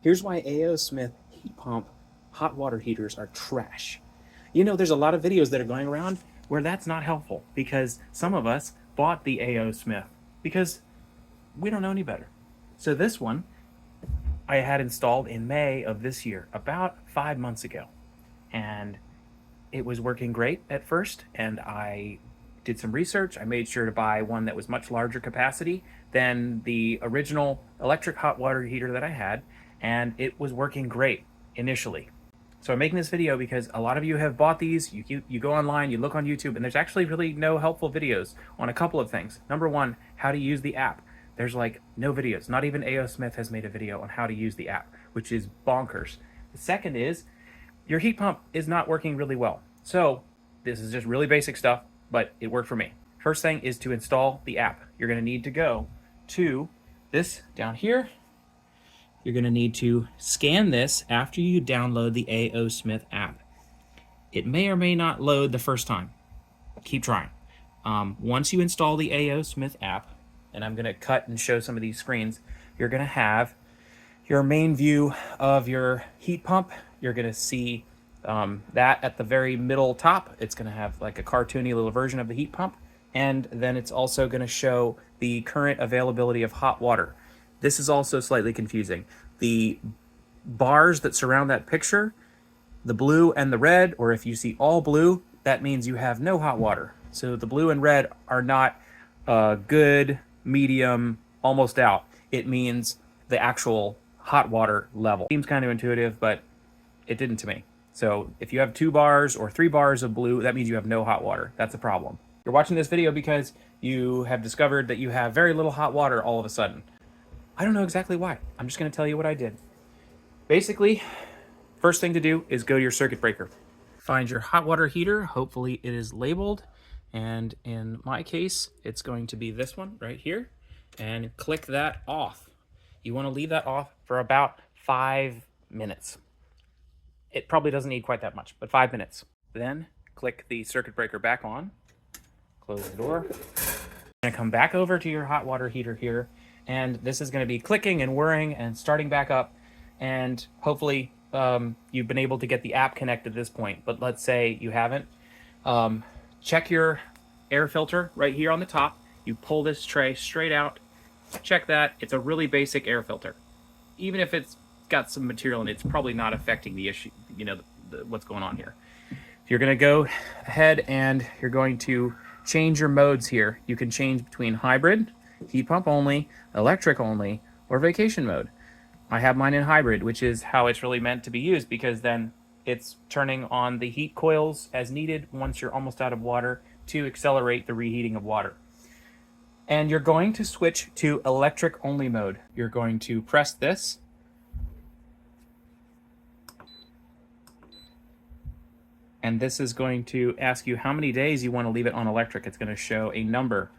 Here's why A.O. Smith heat pump hot water heaters are trash. You know, there's a lot of videos that are going around where that's not helpful because some of us bought the A.O. Smith because we don't know any better. So this one I had installed in May of this year, about 5 months ago. And it was working great at first, and I did some research. I made sure to buy one that was much larger capacity than the original electric hot water heater that I had, and it was working great initially. So I'm making this video because a lot of you have bought these. You go online, you look on YouTube, and there's actually really no helpful videos on a couple of things. Number one, how to use the app. There's like no videos. Not even A.O. Smith has made a video on how to use the app, which is bonkers. The second is your heat pump is not working really well. So this is just really basic stuff, but it worked for me. First thing is to install the app. You're going to need to go to this down here. You're going to need to scan this after you download the A.O. Smith app. It may or may not load the first time. Keep trying. Once you install the A.O. Smith app, and I'm going to cut and show some of these screens, you're going to have your main view of your heat pump. You're going to see that at the very middle top. It's going to have like a cartoony little version of the heat pump, and then it's also going to show the current availability of hot water. This is also slightly confusing. The bars that surround that picture, the blue and the red, or if you see all blue, that means you have no hot water. So the blue and red are not good, medium, almost out. It means the actual hot water level. Seems kind of intuitive, but it didn't to me. So if you have 2 bars or 3 bars of blue, that means you have no hot water. That's a problem. You're watching this video because you have discovered that you have very little hot water all of a sudden. I don't know exactly why. I'm just going to tell you what I did. Basically, first thing to do is go to your circuit breaker. Find your hot water heater. Hopefully it is labeled. And in my case, it's going to be this one right here. And click that off. You want to leave that off for about 5 minutes. It probably doesn't need quite that much, but 5 minutes. Then click the circuit breaker back on. Close the door. You're going to come back over to your hot water heater here. And this is going to be clicking and whirring and starting back up. And hopefully you've been able to get the app connected at this point. But let's say you haven't. Check your air filter right here on the top. You pull this tray straight out. Check that. It's a really basic air filter. Even if it's got some material in it, it's probably not affecting the issue, you know, what's going on here. You're going to go ahead and you're going to change your modes here. You can change between hybrid, heat pump only, electric only, or vacation mode. I have mine in hybrid, which is how it's really meant to be used, because then it's turning on the heat coils as needed once you're almost out of water to accelerate the reheating of water. And you're going to switch to electric only mode. You're going to press this. And this is going to ask you how many days you want to leave it on electric. It's going to show a number.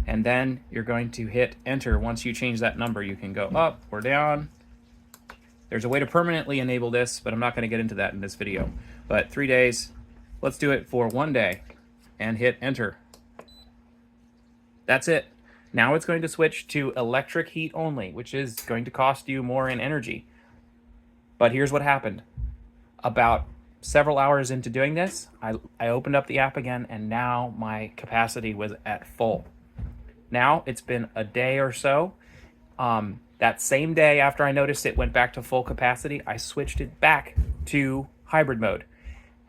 And then you're going to hit enter. Once you change that number, you can go up or down. There's a way to permanently enable this, but I'm not going to get into that in this video. But 3 days, let's do it for 1 day and hit enter. That's it. Now it's going to switch to electric heat only, which is going to cost you more in energy. But here's what happened. About several hours into doing this, I opened up the app again, and now my capacity was at full. Now it's been a day or so. That same day after I noticed it went back to full capacity, I switched it back to hybrid mode.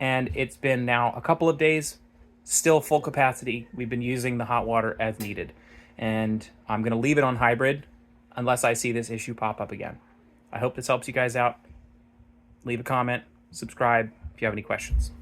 And it's been now a couple of days, still full capacity. We've been using the hot water as needed. And I'm going to leave it on hybrid unless I see this issue pop up again. I hope this helps you guys out. Leave a comment, subscribe if you have any questions.